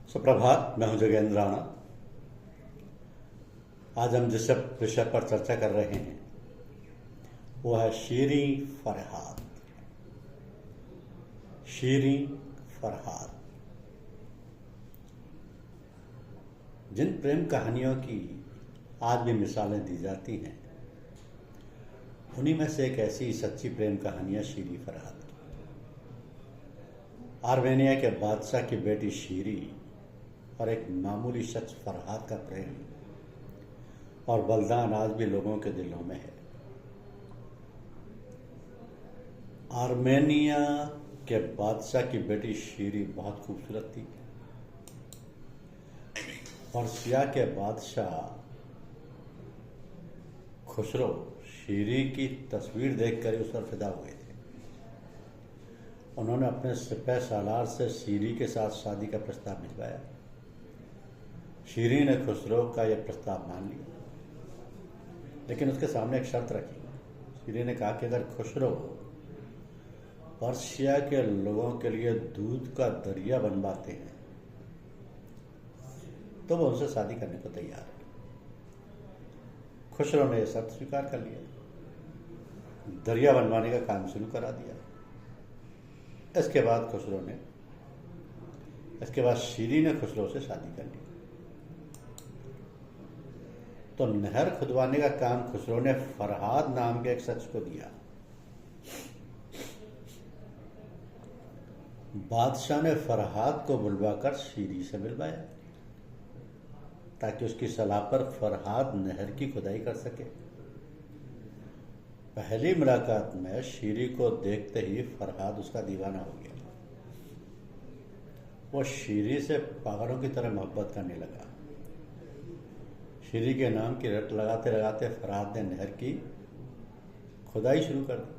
सुप्रभात। मैं हूं जोगेंद्र राणा। आज हम जिस विषय पर चर्चा कर रहे हैं वो है शीरीं फरहाद। शीरीं फरहाद जिन प्रेम कहानियों की आज भी मिसालें दी जाती हैं, उन्हीं में से एक ऐसी सच्ची प्रेम कहानी है शीरीं फरहाद की। आर्मेनिया के बादशाह की बेटी शीरीं और एक मामूली शख्स फरहाद का प्रेम और बलिदान आज भी लोगों के दिलों में है। आर्मेनिया के बादशाह की बेटी शीरीं बहुत खूबसूरत थी। पर्शिया के बादशाह खुसरो शीरीं की तस्वीर देखकर ही उस पर फिदा हुए थे। उन्होंने अपने सिपह सालार से शीरीं के साथ शादी का प्रस्ताव भिजवाया। शीरीं ने खुसरो का यह प्रस्ताव मान लिया, लेकिन उसके सामने एक शर्त रखी। शीरीं ने कहा कि अगर खुसरो पर्शिया के लोगों के लिए दूध का दरिया बनवाते हैं तो वो उनसे शादी करने को तैयार है। खुसरो ने यह शर्त स्वीकार कर लिया, दरिया बनवाने का काम शुरू करा दिया। इसके बाद शीरीं ने खुसरो से शादी कर ली। तो नहर खुदवाने का काम खुसरो ने फरहाद नाम के एक शख्स को दिया। बादशाह ने फरहाद को बुलवाकर शीरीं से मिलवाया ताकि उसकी सलाह पर फरहाद नहर की खुदाई कर सके। पहली मुलाकात में शीरीं को देखते ही फरहाद उसका दीवाना हो गया। वो शीरीं से पागलों की तरह मोहब्बत करने लगा। शीरीं के नाम की रट लगाते लगाते फरहाद ने नहर की खुदाई शुरू कर दी।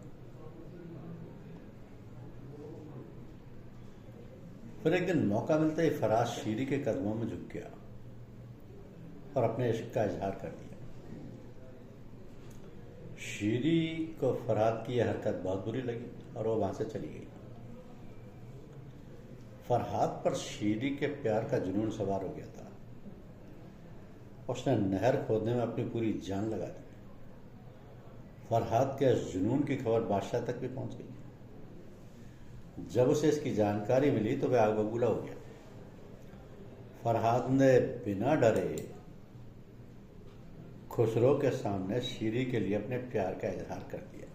फिर एक दिन मौका मिलते ही फरहाद शीरीं के कदमों में झुक गया और अपने इश्क का इजहार कर दिया। शीरीं को फरहाद की यह हरकत बहुत बुरी लगी और वो वहां से चली गई। फरहाद पर शीरीं के प्यार का जुनून सवार हो गया था। उसने नहर खोदने में अपनी पूरी जान लगा दी। फरहाद के इस जुनून की खबर बादशाह तक भी पहुंच गई। जब उसे इसकी जानकारी मिली तो वह आग बबूला हो गया। फरहाद ने बिना डरे खुसरो के सामने शीरीं के लिए अपने प्यार का इजहार कर दिया।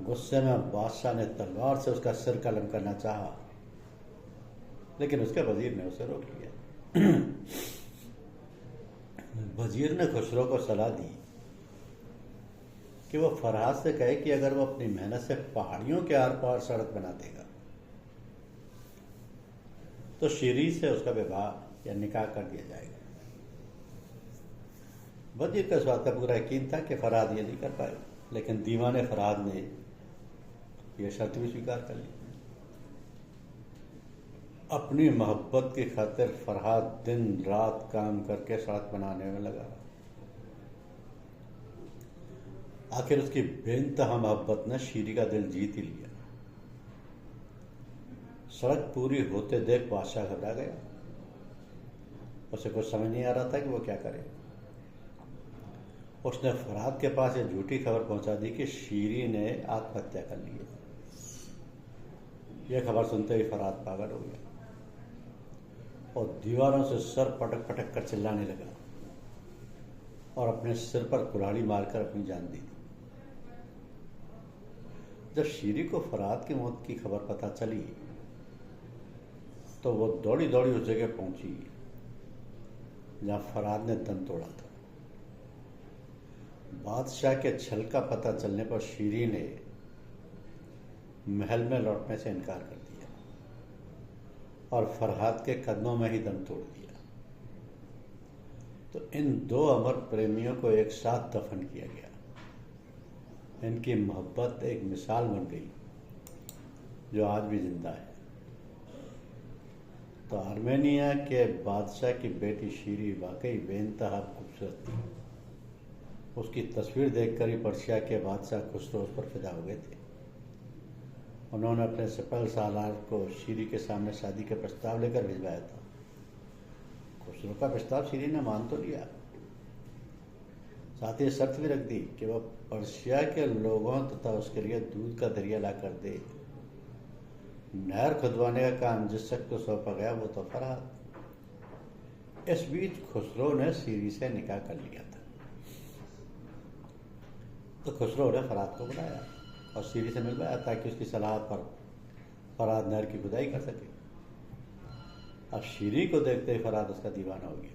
गुस्से में बादशाह ने तलवार से उसका सिर कलम करना चाहा, लेकिन उसके वजीर ने उसे रोक लिया। वजीर ने खुसरो को सलाह दी कि वो फरहाद से कहे कि अगर वो अपनी मेहनत से पहाड़ियों के आर पार सड़क बना देगा तो शीरीं से उसका विवाह या निकाह कर दिया जाएगा। वजीर का इस बात का पूरा यकीन था कि फरहाद ये नहीं कर पाएगा, लेकिन दीवाने फरहाद ने यह शर्त भी स्वीकार कर ली। अपनी मोहब्बत की खातिर फरहाद दिन रात काम करके सड़क बनाने में लगा। आखिर उसकी बेइंतहा मोहब्बत ने शीरीं का दिल जीत ही लिया। सड़क पूरी होते देख बादशाह घबरा गया। उसे कुछ समझ नहीं आ रहा था कि वो क्या करे। उसने फरहाद के पास ये झूठी खबर पहुंचा दी कि शीरीं ने आत्महत्या कर ली है। यह खबर सुनते ही फरहाद पागल हो गया और दीवारों से सर पटक पटक कर चिल्लाने लगा और अपने सिर पर कुल्हाड़ी मारकर अपनी जान दे दी। जब शीरीं को फरहाद की मौत की खबर पता चली तो वो दौड़ी दौड़ी उस जगह पहुंची जहां फरहाद ने दम तोड़ा था। बादशाह के छल का पता चलने पर शीरीं ने महल में लौटने से इनकार कर दिया और फरहाद के कदमों में ही दम तोड़ दिया। तो इन दो अमर प्रेमियों को एक साथ दफन किया गया। इनकी मोहब्बत एक मिसाल बन गई जो आज भी जिंदा है। तो आर्मेनिया के बादशाह की बेटी शीरीं वाकई बेइंतहा खूबसूरत थी। उसकी तस्वीर देखकर ही पर्शिया के बादशाह खुसरो उस पर फिदा हो गए थे। उन्होंने अपने सफल सालार को शीरी के सामने शादी का प्रस्ताव लेकर भिजवाया था। खुसरो का प्रस्ताव शीरी ने मान तो लिया, साथ ही शर्त भी रख दी कि वह पर्शिया के लोगों तथा उसके लिए दूध का दरिया ला कर दे। नहर खुदवाने का काम जिस शख्स को सौंपा गया वो तो फरहाद। इस बीच खुसरो ने शीरी से निकाह कर लिया था। तो खुसरो ने फरहाद को बुलाया और शीरी से मिलवाया ताकि उसकी सलाह पर फरहाद नहर की खुदाई कर सके। अब शीरी को देखते ही फरहाद उसका दीवाना हो गया।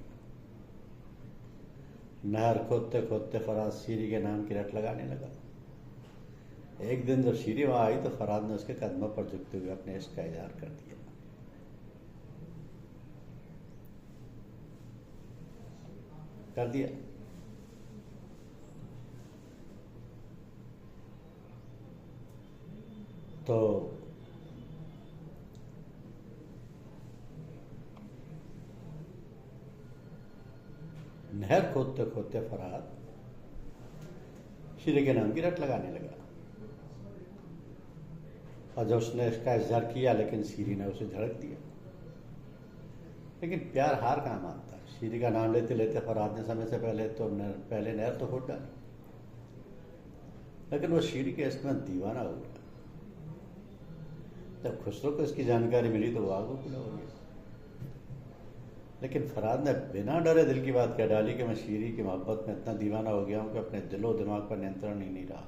नहर खोदते खोदते फरहाद शीरी के नाम की रट लगाने लगा। एक दिन जब शीरी वहां आई तो फरहाद ने उसके कदमों पर झुकते हुए अपने इश्क का इजहार कर दिया। तो नहर खोदते खोदते फरहाद शीरी के नाम की रट लगाने लगा। और जब उसने इसका इजहार किया लेकिन शीरी ने उसे झड़क दिया। लेकिन प्यार हार कहाँ मानता। शीरी का नाम लेते लेते फरहाद ने समय से पहले नहर तो खोद डाली, लेकिन वो शीरी के इश्क में दीवाना हो गया। जब खुसरो को इसकी जानकारी मिली तो वो आगू खुला हो गया। लेकिन फरहाद ने बिना डरे दिल की बात कह डाली कि मैं शीरी की मोहब्बत में इतना दीवाना हो गया हूं कि अपने दिलो दिमाग पर नियंत्रण ही नहीं रहा।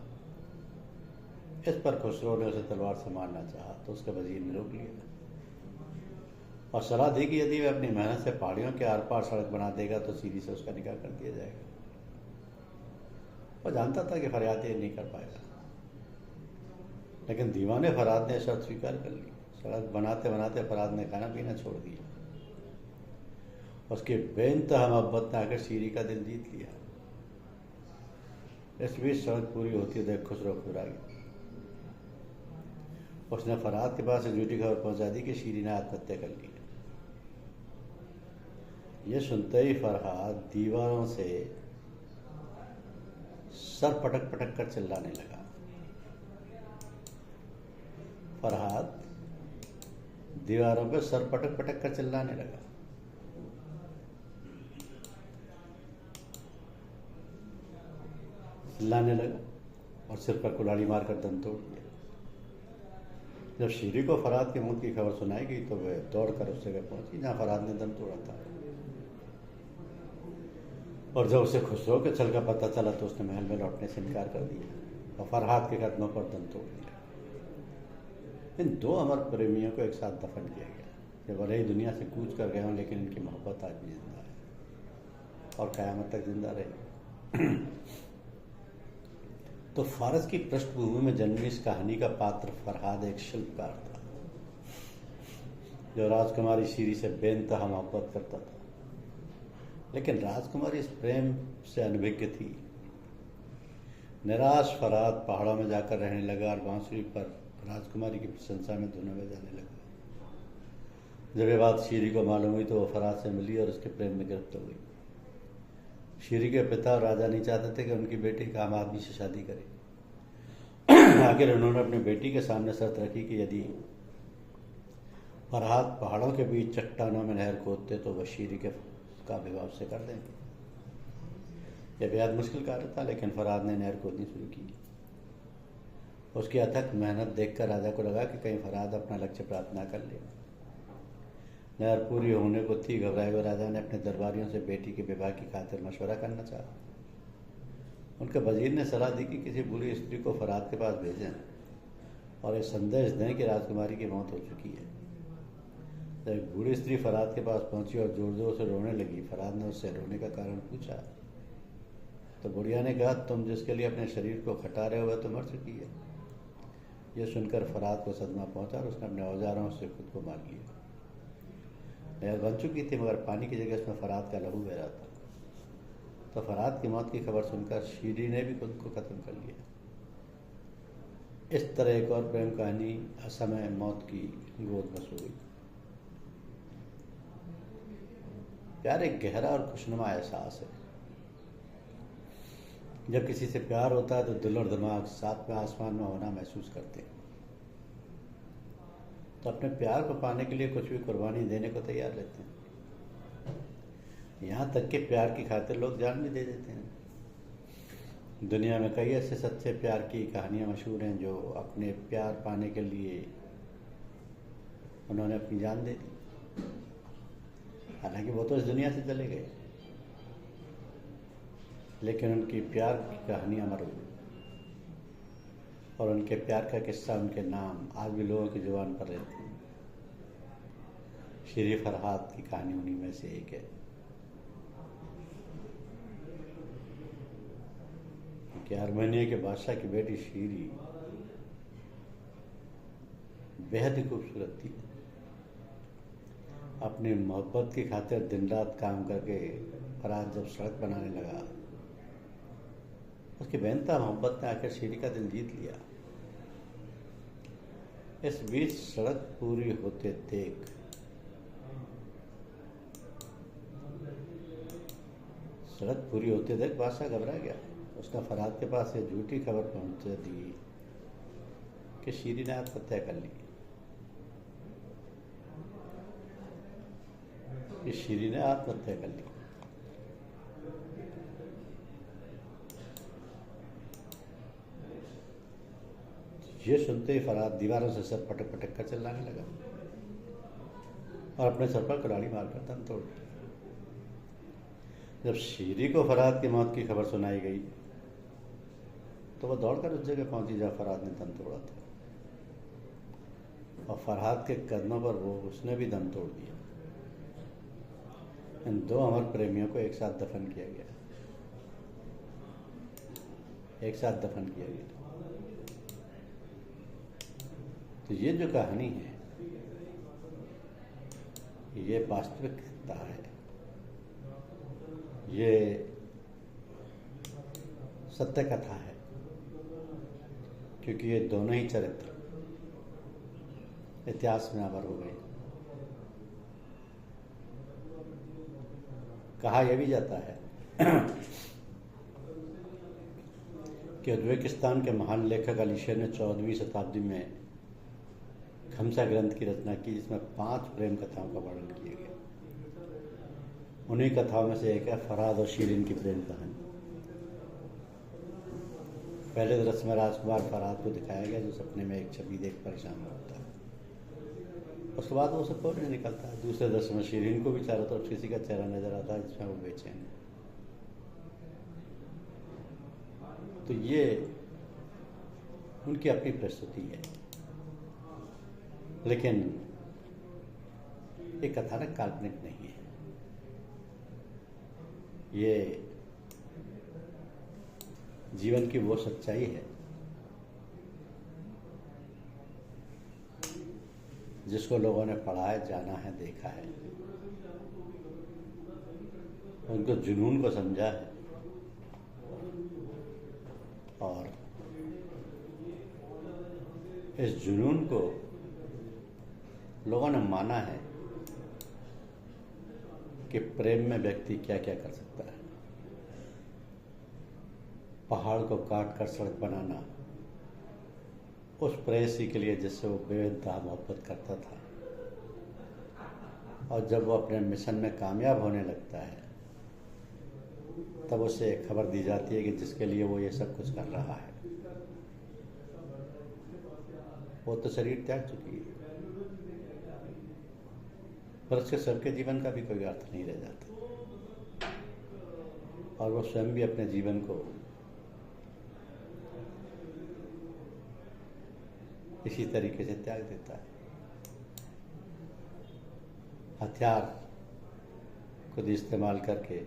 इस पर खुसरो ने उसे तलवार से मारना चाहा तो उसके वजीर ने रोक लिया और सलाह दी कि यदि वह अपनी मेहनत से पहाड़ियों के आर पार सड़क बना देगा तो शीरी से उसका निकाह कर दिया जाएगा। वो जानता था कि फरहाद ये नहीं कर पाएगा, लेकिन दीवाने फरहाद ने शर्त स्वीकार कर ली। सड़क बनाते बनाते फरहाद ने खाना पीना छोड़ दिया। उसकी बेइंतहा मोहब्बत ने आकर शीरी का दिल जीत लिया। इस बीच सड़क पूरी होती देख खुसरो घबरा गया। उसने फरहाद के पास झूठी खबर पहुंचा दी कि शीरी ने आत्महत्या कर ली। ये सुनते ही फरहाद दीवारों से सर पटक पटक कर चिल्लाने लगा। फरहाद दीवारों पर सर पटक पटक कर चिल्लाने लगा। चिल्लाने लगा और सिर पर कुल्हाड़ी मारकर दम तोड़ दिया। जब शीरी को फरहाद की मौत की खबर सुनाई गई तो वह दौड़कर उस जगह पहुंची जहां फरहाद ने दम तोड़ा था। और जब उसे खुसरो के छल का पता चला तो उसने महल में लौटने से इनकार कर दिया और फरहाद के कदमों पर दम तोड़ दिया। इन दो अमर प्रेमियों को एक साथ दफन किया गया। ये भले ही दुनिया से कूच कर गए हों, लेकिन इनकी मोहब्बत आज भी जिंदा है और क़यामत तक जिंदा रहेगी। तो फारस की पृष्ठभूमि में जन्मी इस कहानी का पात्र फरहाद एक शिल्पकार था जो राजकुमारी शीरी से बेइंतहा मोहब्बत करता था। लेकिन राजकुमारी इस प्रेम से अनभिज्ञ थी। निराश फरहाद पहाड़ों में जाकर रहने लगा और बांसुरी पर राजकुमारी की प्रशंसा में धुन बजाने लगा। जब ये बात शीरी को मालूम हुई तो वो फरहाद से मिली और उसके प्रेम में गिरफ्त हो गई। शीरी के पिता और राजा नहीं चाहते थे कि उनकी बेटी एक आम आदमी से शादी करे। आखिर उन्होंने अपनी बेटी के सामने शर्त रखी कि यदि फरहाद पहाड़ों के बीच चट्टानों में नहर खोदते तो वह शीरी का विवाह से कर देंगे। यह बेहद मुश्किल कार्य था, लेकिन फरहाद ने नहर खोदनी शुरू की। उसकी अथक मेहनत देखकर राजा को लगा कि कहीं फरहाद अपना लक्ष्य प्राप्त ना कर ले। नहर पूरी होने को थी। घबराए हुए राजा ने अपने दरबारियों से बेटी के विवाह की खातिर मशवरा करना चाहा। उनके वजीर ने सलाह दी कि किसी बूढ़ी स्त्री को फरहाद के पास भेजें और एक संदेश दें कि राजकुमारी की मौत हो चुकी है। जब एक बूढ़ी स्त्री फरहाद के पास पहुंची और जोर जोर से रोने लगी, फरहाद ने उससे रोने का कारण पूछा तो बुढ़िया ने कहा, तुम जिसके लिए अपने शरीर को खटा रहे हो वह तो मर चुकी है। यह सुनकर फरहाद को सदमा पहुंचा और उसने अपने औजारों से खुद को मार लिया। नहर बन चुकी थी मगर पानी की जगह उसमें फरहाद का लहू बह रहा था। तो फरहाद की मौत की खबर सुनकर शीरी ने भी खुद को खत्म कर लिया। इस तरह एक और प्रेम कहानी असमय मौत की गोद में सो गई। प्यार एक गहरा और खुशनुमा एहसास है। जब किसी से प्यार होता है तो दिल और दिमाग सातवें आसमान में होना महसूस करते हैं। तो अपने प्यार को पाने के लिए कुछ भी कुर्बानी देने को तैयार रहते हैं। यहाँ तक कि प्यार की खातिर लोग जान भी दे देते हैं। दुनिया में कई ऐसे सच्चे प्यार की कहानियाँ मशहूर हैं जो अपने प्यार पाने के लिए उन्होंने अपनी जान दे दी। हालांकि वो तो इस दुनिया से चले गए, लेकिन उनकी प्यार की कहानी अमर हो गई और उनके प्यार का किस्सा, उनके नाम आज भी लोगों की जुबान पर रहते हैं। शीरी फरहाद की कहानी उन्हीं में से एक है कि आर्मेनिया के बादशाह की बेटी शीरी बेहद ही खूबसूरत थी। अपनी मोहब्बत की खातिर दिन रात काम करके फरहाद जब सड़क बनाने लगा, उसकी बेनता मोहब्बत ने आकर शीरी का दिल जीत लिया। इस बीच सड़क पूरी होते देख बादशाह घबरा गया। उसने फरहाद के पास ये झूठी खबर पहुंचा दी कि शीरी ने आत्महत्या कर ली। ये सुनते ही फरहाद दीवारों से सर पटक पटक कर चिल्लाने लगा और अपने सर पर कुल्हाड़ी मारकर दम तोड़ दिया। जब शीरी को फरहाद की मौत की खबर सुनाई गई तो वह दौड़कर उस जगह पहुंची जहां फरहाद ने दम तोड़ा था और फरहाद के कदमों पर उसने भी दम तोड़ दिया। इन दो अमर प्रेमियों को एक साथ दफन किया गया। तो ये जो कहानी है ये वास्तविकता है, ये सत्य कथा है, क्योंकि ये दोनों ही चरित्र इतिहास में अमर हो गए। कहा यह भी जाता है कि उज्बेकिस्तान के महान लेखक अलीशेर ने 14वीं शताब्दी में खमसा ग्रंथ की रचना की, जिसमें 5 प्रेम कथाओं का वर्णन किया गया। उन्हीं कथाओं में से एक है फरहाद और शीरीन की प्रेम कहानी। पहले दृश्य में राजकुमार फरहाद को दिखाया गया जो सपने में एक छवि देख परेशान होता है, उसके बाद वो सब नहीं निकलता है। दूसरे दृश्य में शीरीन को भी चारों तरफ किसी का चेहरा नजर आता है जिसमें वो बेचैन है। तो ये उनकी अपनी प्रस्तुति है, लेकिन ये कथानक काल्पनिक नहीं है। ये जीवन की वो सच्चाई है जिसको लोगों ने पढ़ा है, जाना है, देखा है, उनको जुनून को समझा है और इस जुनून को लोगों ने माना है कि प्रेम में व्यक्ति क्या क्या कर सकता है। पहाड़ को काट कर सड़क बनाना उस प्रेयसी के लिए जिससे वो बेइंतहा मोहब्बत करता था, और जब वो अपने मिशन में कामयाब होने लगता है तब उसे एक खबर दी जाती है कि जिसके लिए वो ये सब कुछ कर रहा है वो तो शरीर त्याग चुकी है, पर उसके सबके जीवन का भी कोई अर्थ नहीं रह जाता और वो स्वयं भी अपने जीवन को इसी तरीके से त्याग देता है। हथियार खुद इस्तेमाल करके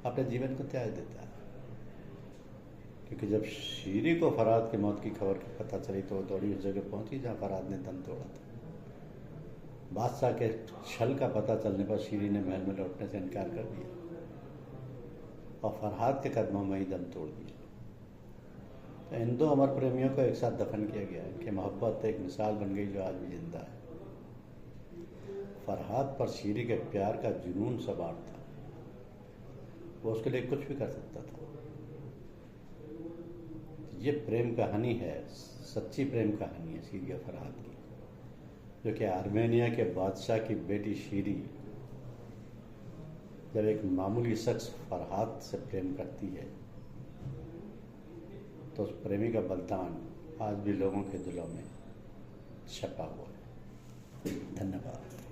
अपने जीवन को त्याग देता है, क्योंकि जब शीरी को फरहाद की मौत की खबर की पता चली तो वो दौड़ी उस जगह पहुंची जहां फरहाद ने दम तोड़ा था। बादशाह के छल का पता चलने पर शीरी ने महल में लौटने से इनकार कर दिया और फरहाद के कदमों में ही दम तोड़ दिया। तो इन दो अमर प्रेमियों को एक साथ दफन किया गया है कि मोहब्बत एक मिसाल बन गई जो आज भी जिंदा है। फरहाद पर शीरी के प्यार का जुनून सवार था, वो उसके लिए कुछ भी कर सकता था। ये प्रेम कहानी है, सच्ची प्रेम कहानी है शीरी और फरहाद की। क्योंकि आर्मेनिया के बादशाह की बेटी शीरी जब एक मामूली शख्स फरहाद से प्रेम करती है तो उस प्रेमी का बलिदान आज भी लोगों के दिलों में छपा हुआ है। धन्यवाद।